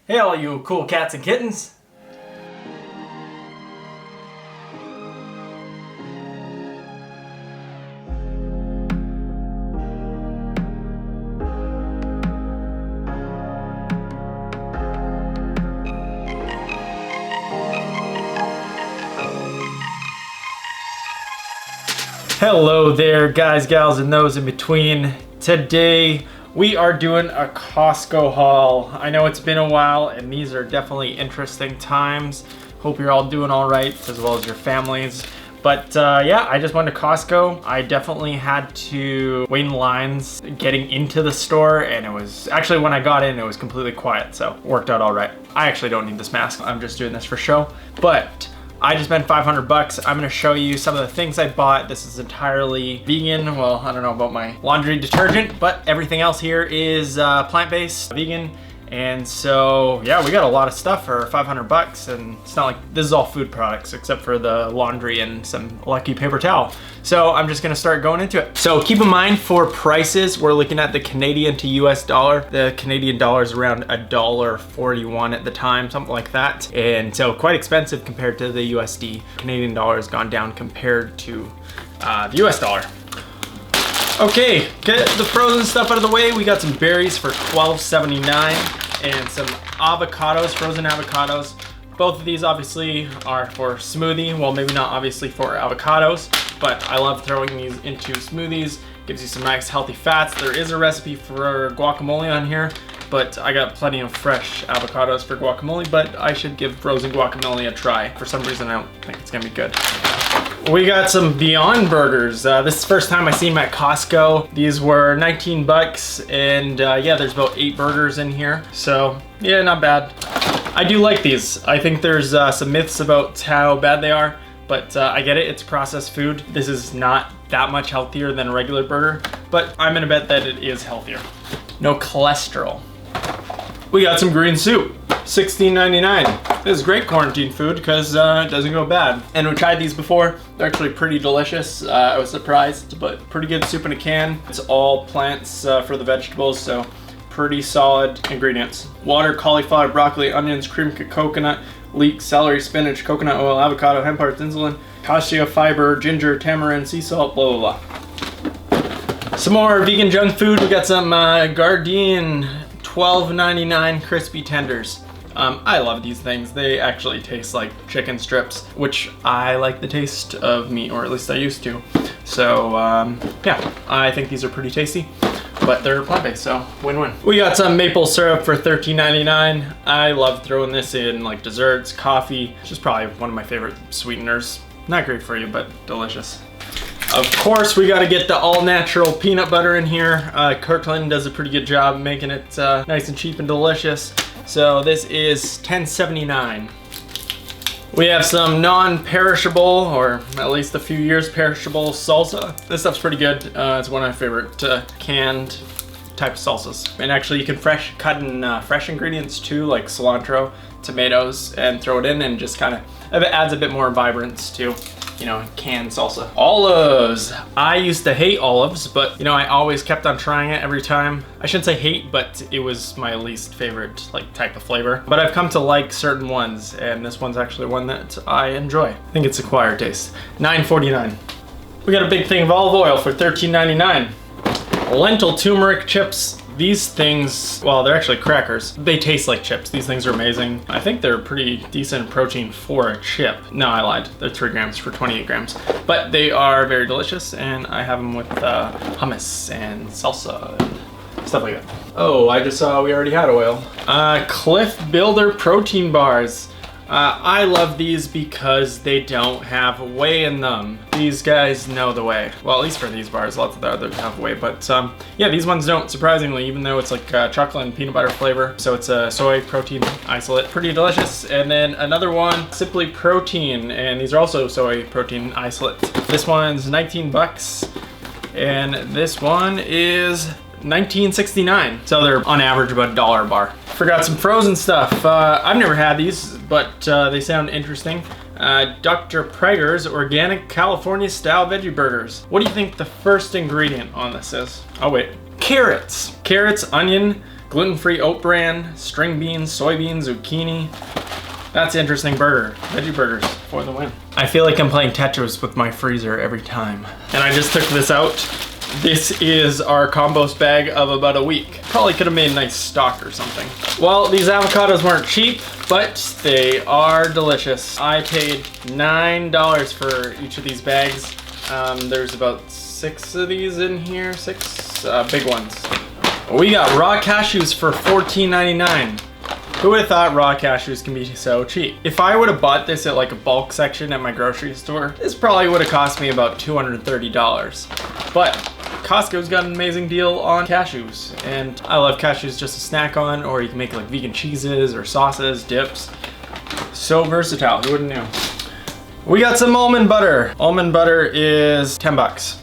Hey all you cool cats and kittens! Hello there guys, gals, and those in between. Today we are doing a Costco haul. I know it's been a while and these are definitely interesting times. Hope you're all doing all right, as well as your families. But yeah, I just went to Costco. I definitely had to wait in lines getting into the store, and it was actually, when I got in, it was completely quiet, so it worked out all right. I actually don't need this mask. I'm just doing this for show. But I just spent 500 bucks. I'm gonna show you some of the things I bought. This is entirely vegan. Well, I don't know about my laundry detergent, but everything else here is plant-based, vegan. And so, yeah, we got a lot of stuff for 500 bucks, and it's not like this is all food products except for the laundry and some lucky paper towel. So I'm just gonna start going into it. So keep in mind for prices, we're looking at the Canadian to US dollar. The Canadian dollar is around $1.41 at the time, something like that. And so quite expensive compared to the USD. Canadian dollar has gone down compared to the US dollar. Okay, get the frozen stuff out of the way. We got some berries for $12.79 and some avocados, frozen avocados. Both of these obviously are for smoothie. Well, maybe not obviously for avocados, but I love throwing these into smoothies. Gives you some nice healthy fats. There is a recipe for guacamole on here, but I got plenty of fresh avocados for guacamole, but I should give frozen guacamole a try. For some reason, I don't think it's gonna be good. We got some Veon Burgers. This is the first time I seen them at Costco. These were 19 bucks, and yeah, there's about 8 burgers in here. So yeah, not bad. I do like these. I think there's some myths about how bad they are, but I get it, it's processed food. This is not that much healthier than a regular burger, but I'm gonna bet that it is healthier. No cholesterol. We got some green soup, $16.99. This is great quarantine food because it doesn't go bad. And we tried these before. They're actually pretty delicious. I was surprised, but pretty good soup in a can. It's all plants for the vegetables, so pretty solid ingredients. Water, cauliflower, broccoli, onions, cream coconut, leek, celery, spinach, coconut oil, avocado, hemp hearts, insulin, cashew fiber, ginger, tamarind, sea salt, blah, blah, blah. Some more vegan junk food. We got some Gardein $12.99 crispy tenders. I love these things. They actually taste like chicken strips, which I like the taste of meat, or at least I used to. So yeah, I think these are pretty tasty, but they're plant-based, so win-win. We got some maple syrup for $13.99. I love throwing this in like desserts, coffee. It's just probably one of my favorite sweeteners. Not great for you, but delicious. Of course, we gotta get the all-natural peanut butter in here. Kirkland does a pretty good job making it nice and cheap and delicious. So this is $10.79. We have some non-perishable, or at least a few years perishable salsa. This stuff's pretty good. It's one of my favorite canned type of salsas. And actually you can cut in fresh ingredients too, like cilantro, tomatoes, and throw it in, and just kind of, it adds a bit more vibrance to, you know, canned salsa. Olives. I used to hate olives, but you know, I always kept on trying it every time. I shouldn't say hate, but it was my least favorite like type of flavor. But I've come to like certain ones, and this one's actually one that I enjoy. I think it's acquired taste. $9.49. We got a big thing of olive oil for $13.99. Lentil turmeric chips. These things, well, they're actually crackers. They taste like chips. These things are amazing. I think they're pretty decent protein for a chip. No, I lied. They're 3 grams for 28 grams. But they are very delicious, and I have them with hummus and salsa and stuff like that. Oh, I just saw we already had oil. Clift Builder protein bars. I love these because they don't have whey in them. These guys know the way. Well, at least for these bars, lots of the others have whey, but yeah, these ones don't, surprisingly, even though it's like chocolate and peanut butter flavor. So it's a soy protein isolate, pretty delicious. And then another one, Simply Protein, and these are also soy protein isolate. This one's 19 bucks, and this one is $19.69. So they're on average about $1 a bar. Forgot some frozen stuff. I've never had these, but they sound interesting. Dr. Preggers Organic California Style Veggie Burgers. What do you think the first ingredient on this is? Oh wait, carrots. Carrots, onion, gluten-free oat bran, string beans, soybeans, zucchini. That's an interesting burger. Veggie burgers for the win. I feel like I'm playing Tetris with my freezer every time. And I just took this out. This is our compost bag of about a week. Probably could have made a nice stock or something. Well, these avocados weren't cheap, but they are delicious. I paid $9 for each of these bags. There's about 6 of these in here, 6 big ones. We got raw cashews for $14.99. Who would have thought raw cashews can be so cheap? If I would have bought this at like a bulk section at my grocery store, this probably would have cost me about $230. But Costco's got an amazing deal on cashews, and I love cashews just to snack on, or you can make like vegan cheeses or sauces, dips. So versatile, who wouldn't know? We got some almond butter. Almond butter is 10 bucks.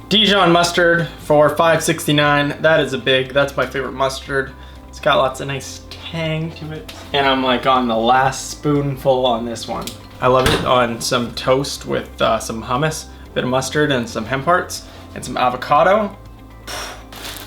Dijon mustard for $5.69. That is that's my favorite mustard. It's got lots of nice tang to it. And I'm like on the last spoonful on this one. I love it on some toast with some hummus, a bit of mustard and some hemp hearts, and some avocado.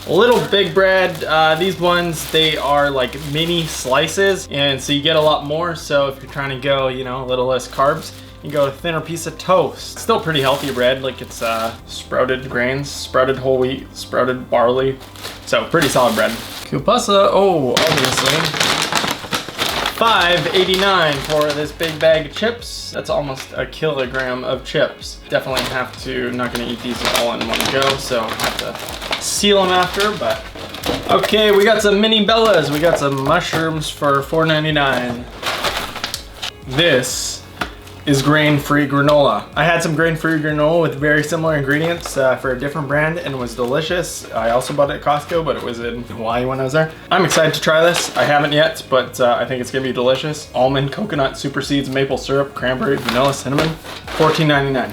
Little big bread. These ones, they are like mini slices, and so you get a lot more. So if you're trying to go, you know, a little less carbs, you go a thinner piece of toast. Still pretty healthy bread, like it's sprouted grains, sprouted whole wheat, sprouted barley. So pretty solid bread. Kielbasa, oh, obviously. $5.89 for this big bag of chips. That's almost a kilogram of chips. Definitely have to, not gonna eat these all in one go, so I have to seal them after, but. Okay, we got some mini Bellas. We got some mushrooms for $4.99. This is grain-free granola. I had some grain-free granola with very similar ingredients for a different brand, and it was delicious. I also bought it at Costco, but it was in Hawaii when I was there. I'm excited to try this. I haven't yet, but I think it's gonna be delicious. Almond, coconut, super seeds, maple syrup, cranberry, vanilla, cinnamon, $14.99.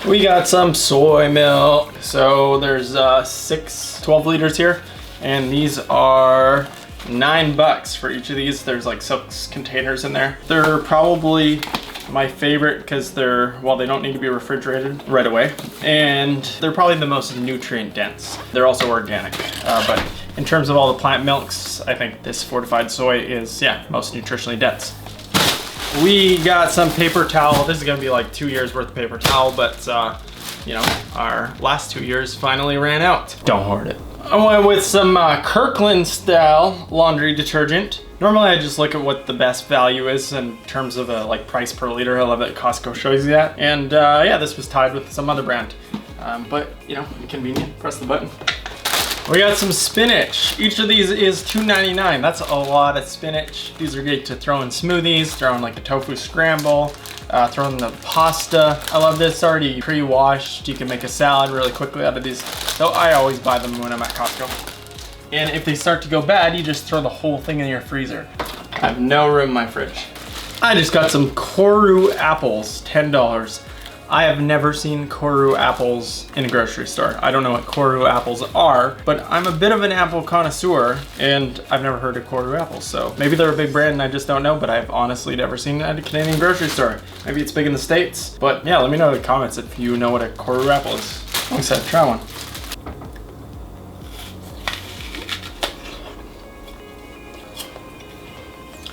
We got some soy milk. So there's 12 liters here, and these are $9 for each of these. There's like 6 containers in there. They're probably my favorite because well, they don't need to be refrigerated right away, and they're probably the most nutrient dense. They're also organic, but in terms of all the plant milks, I think this fortified soy is, yeah, most nutritionally dense. We got some paper towel. This is gonna be like 2 years worth of paper towel, but you know, our last 2 years finally ran out. Don't hoard it. I went with some Kirkland style laundry detergent. Normally I just look at what the best value is in terms of like price per liter. I love that Costco shows you that. And yeah, this was tied with some other brand. But you know, convenient, press the button. We got some spinach. Each of these is $2.99. That's a lot of spinach. These are great to throw in smoothies, throw in like a tofu scramble, throw in the pasta. I love this, already pre-washed. You can make a salad really quickly out of these. So I always buy them when I'm at Costco. And if they start to go bad, you just throw the whole thing in your freezer. I have no room in my fridge. I just got some Korou apples, $10. I have never seen Korou apples in a grocery store. I don't know what Korou apples are, but I'm a bit of an apple connoisseur, and I've never heard of Korou apples. So maybe they're a big brand and I just don't know, but I've honestly never seen it at a Canadian grocery store. Maybe it's big in the States, but yeah, let me know in the comments if you know what a Korou apple is. I'm excited to try one.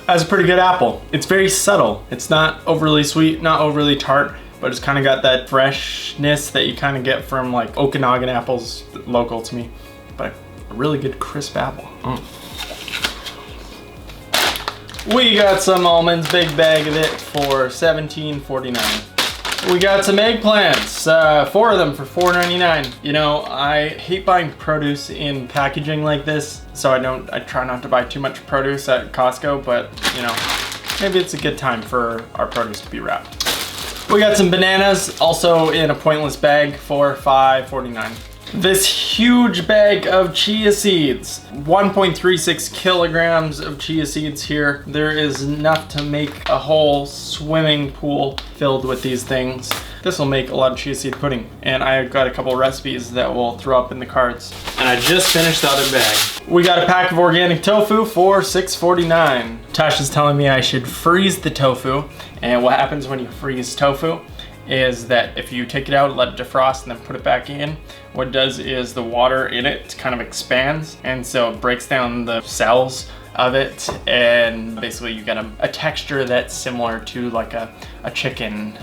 That's a pretty good apple. It's very subtle. It's not overly sweet, not overly tart, but it's kind of got that freshness that you kind of get from like Okanagan apples, local to me. But a really good crisp apple. We got some almonds, big bag of it for $17.49. We got some eggplants, 4 of them for $4.99. You know, I hate buying produce in packaging like this, so I try not to buy too much produce at Costco, but you know, maybe it's a good time for our produce to be wrapped. We got some bananas, also in a pointless bag for $5.49. This huge bag of chia seeds, 1.36 kilograms of chia seeds here. There is enough to make a whole swimming pool filled with these things. This will make a lot of chia seed pudding, and I've got a couple recipes that we'll throw up in the cards. And I just finished the other bag. We got a pack of organic tofu for $6.49. Tasha's telling me I should freeze the tofu, and what happens when you freeze tofu is that if you take it out, let it defrost, and then put it back in, what it does is the water in it kind of expands, and so it breaks down the cells of it, and basically you get a texture that's similar to like a chicken.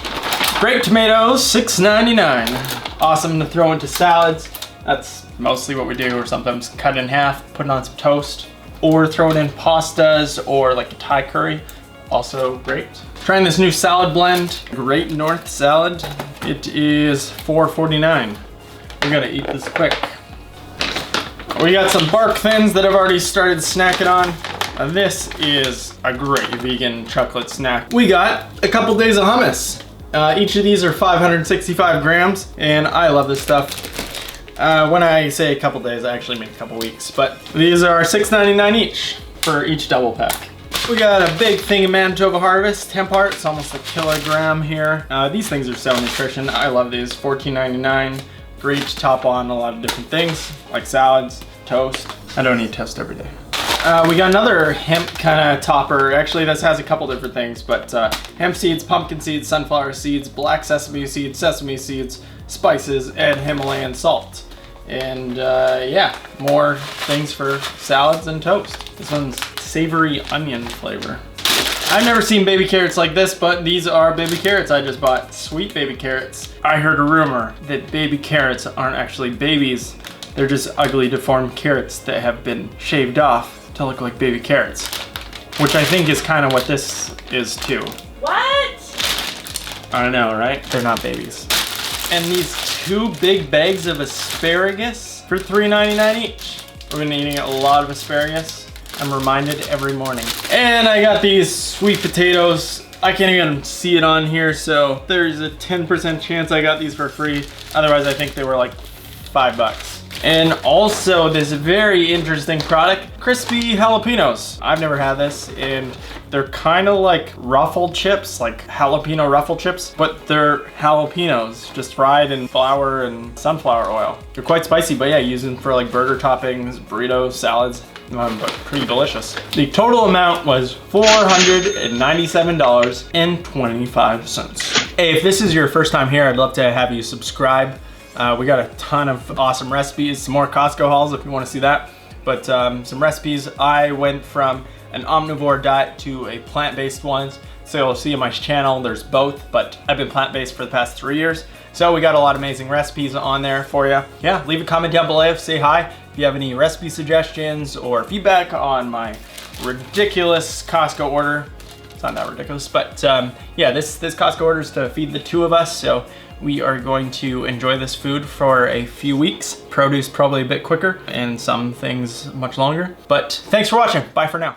Grape tomatoes, $6.99. Awesome to throw into salads. That's mostly what we do, or sometimes cut it in half, put it on some toast, or throw it in pastas or like a Thai curry. Also great. Trying this new salad blend, Great North salad. It is $4.49. We're gonna eat this quick. We got some bark thins that I've already started snacking on. This is a great vegan chocolate snack. We got a couple days of hummus. Each of these are 565 grams, and I love this stuff. When I say a couple days, I actually mean a couple weeks, but these are $6.99 each for each double pack. We got a big thing of Manitoba Harvest, 10 parts, almost a kilogram here. These things are so nutrition. I love these, $14.99. Great to top on a lot of different things, like salads, toast. I don't eat toast every day. We got another hemp kind of topper. Actually, this has a couple different things, but hemp seeds, pumpkin seeds, sunflower seeds, black sesame seeds, spices, and Himalayan salt. And yeah, more things for salads and toast. This one's savory onion flavor. I've never seen baby carrots like this, but these are baby carrots I just bought. Sweet baby carrots. I heard a rumor that baby carrots aren't actually babies. They're just ugly, deformed carrots that have been shaved off to look like baby carrots. Which I think is kind of what this is too. What? I know, right? They're not babies. And these 2 big bags of asparagus for $3.99 each. We're gonna be eating a lot of asparagus. I'm reminded every morning. And I got these sweet potatoes. I can't even see it on here, so there's a 10% chance I got these for free. Otherwise, I think they were like $5. And also this very interesting product, crispy jalapenos. I've never had this, and they're kind of like ruffled chips, like jalapeno ruffle chips, but they're jalapenos, just fried in flour and sunflower oil. They're quite spicy, but yeah, use them for like burger toppings, burritos, salads. But pretty delicious. The total amount was $497.25. Hey, if this is your first time here, I'd love to have you subscribe. We got a ton of awesome recipes, some more Costco hauls if you want to see that. But some recipes, I went from an omnivore diet to a plant-based one. So you'll see on my channel, there's both, but I've been plant-based for the past 3 years. So we got a lot of amazing recipes on there for you. Yeah, leave a comment down below, say hi. If you have any recipe suggestions or feedback on my ridiculous Costco order. It's not that ridiculous, but yeah, this Costco order is to feed the 2 of us. So we are going to enjoy this food for a few weeks. Produce probably a bit quicker and some things much longer. But thanks for watching. Bye for now.